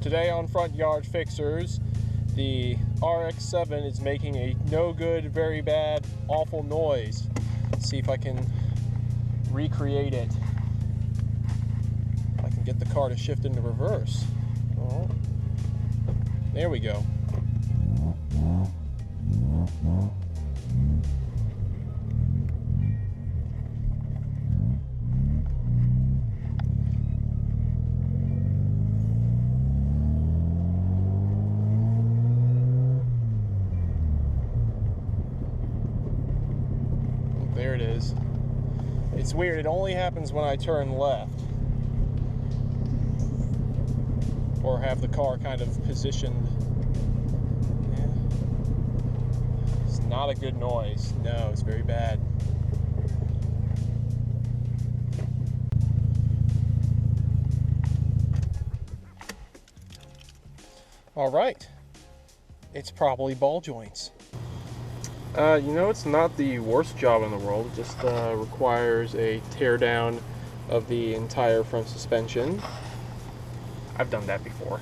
Today on Front Yard Fixers, the Rx7 is making a no good, very bad, awful noise. Let's see if I can recreate it. I can get the car to shift into reverse. Oh, there we go. There it is. It's weird, it only happens when I turn left or have the car kind of positioned. Yeah. It's not a good noise. No, it's very bad. All right, it's probably ball joints. It's not the worst job in the world. It just requires a tear down of the entire front suspension. I've done that before.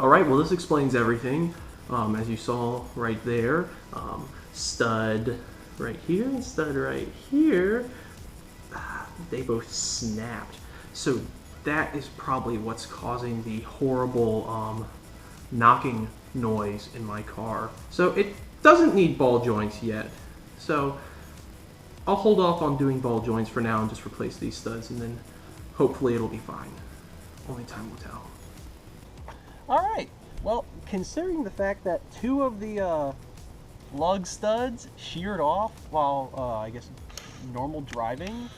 Alright, well this explains everything. As you saw right there, stud right here and stud right here, they both snapped. So that is probably what's causing the horrible knocking noise in my car. So it doesn't need ball joints yet. So I'll hold off on doing ball joints for now and just replace these studs, and then hopefully it'll be fine. Only time will tell. Alright, well, considering the fact that two of the lug studs sheared off while, I guess, normal driving,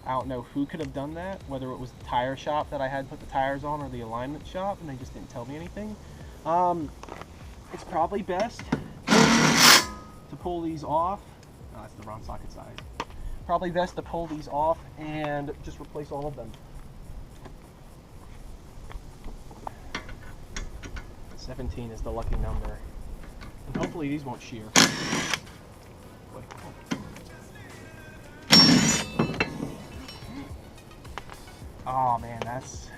I don't know who could have done that, whether it was the tire shop that I had put the tires on or the alignment shop, and they just didn't tell me anything. It's probably best to pull these off. Oh, that's the wrong socket size. Probably best to pull these off and just replace all of them. 17 is the lucky number. And hopefully these won't shear. Wait, Oh man, that's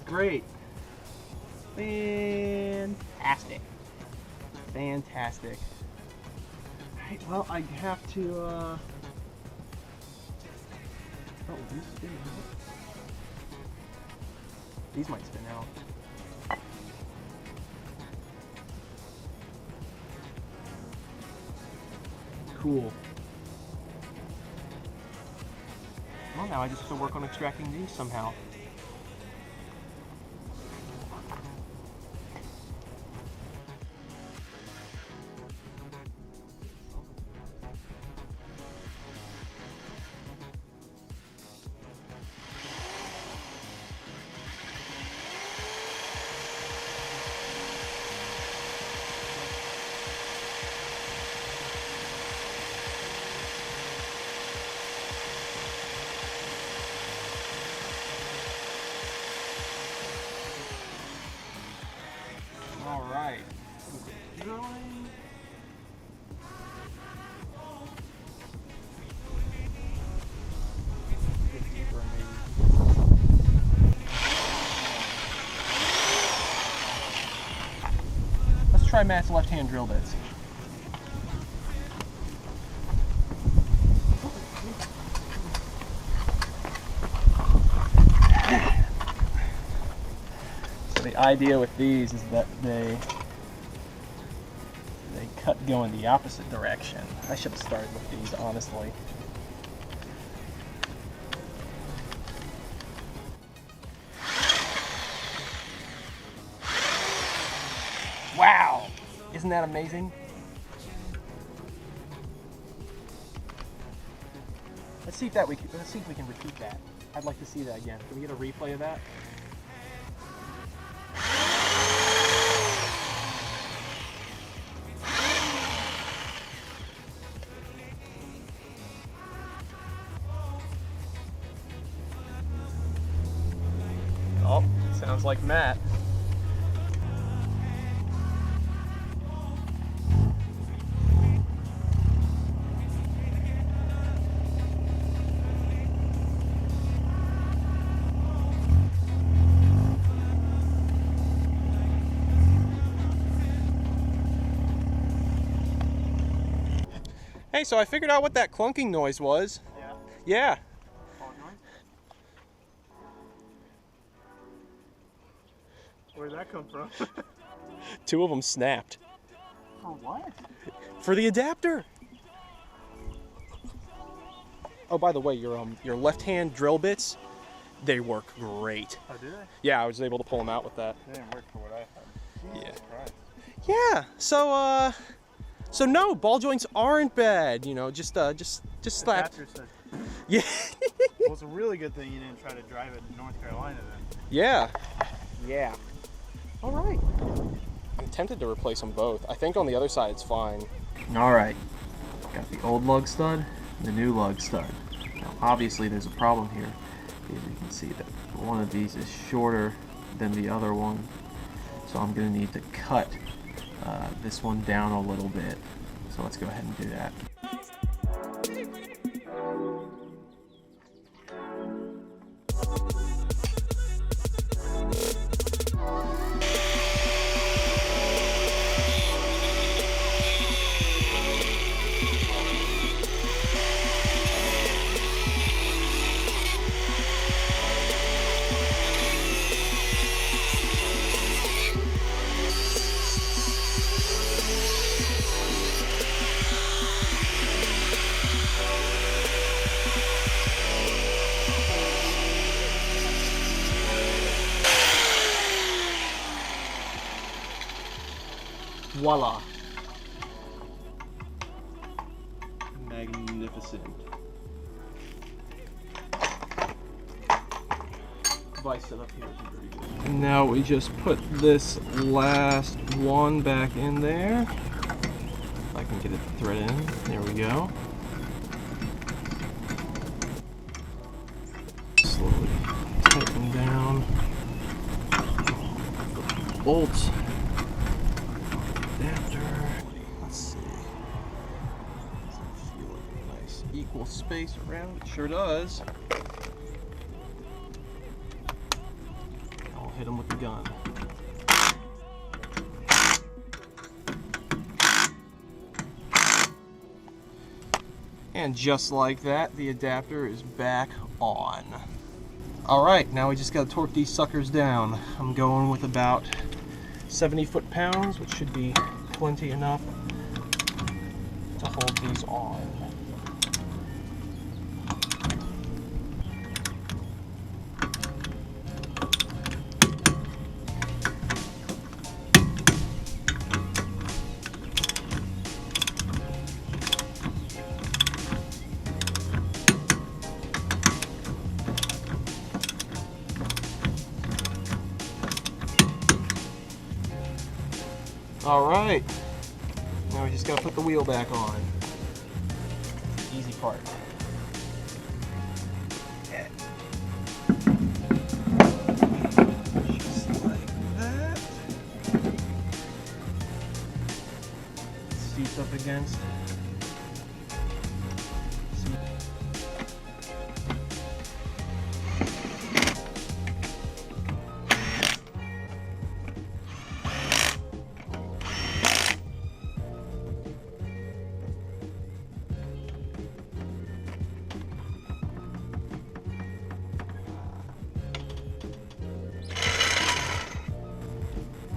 great. Fantastic. Fantastic. Alright, well, I have to, oh, these spin out. These might spin out. Cool. Well, now I just have to work on extracting these somehow. All right. Drilling. Get deeper, maybe. Let's try Matt's left-hand drill bits. The idea with these is that they cut going the opposite direction. I should have started with these, honestly. Wow! Isn't that amazing? Let's see if we can repeat that. I'd like to see that again. Can we get a replay of that? Oh, sounds like Matt. Hey, so I figured out what that clunking noise was. Yeah. Yeah. Where'd that come from? Two of them snapped. For what? For the adapter. Oh, by the way, your left-hand drill bits, they work great. Oh, do they? Yeah, I was able to pull them out with that. They didn't work for what I had. Yeah. Christ. Yeah. So no, ball joints aren't bad. You know, just slap. Yeah. Well, it's a really good thing you didn't try to drive it to North Carolina then. Yeah. Yeah. All right. I'm tempted to replace them both. I think on the other side it's fine. All right. Got the old lug stud, the new lug stud. Now, obviously, there's a problem here. As you can see that one of these is shorter than the other one, so I'm going to need to cut this one down a little bit. So let's go ahead and do that. Voila. Magnificent. Vice it up here is very good. And now we just put this last one back in there. If I can get it to thread in. There we go. Slowly tighten down. Bolts. Let's see. Does that feel like a nice equal space around? It sure does. hit him with the gun. And just like that, the adapter is back on. Alright, now we just gotta torque these suckers down. I'm going with about 70 foot-pounds, which should be plenty enough to hold these on. Alright, now we just gotta put the wheel back on. Easy part. Just like that. Seats up against.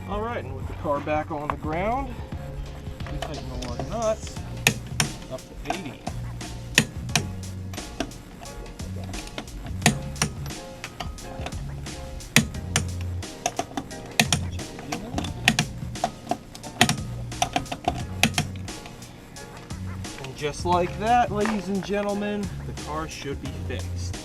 Alright, and with the car back on the ground, we tighten the lug nuts up to 80. And just like that, ladies and gentlemen, the car should be fixed.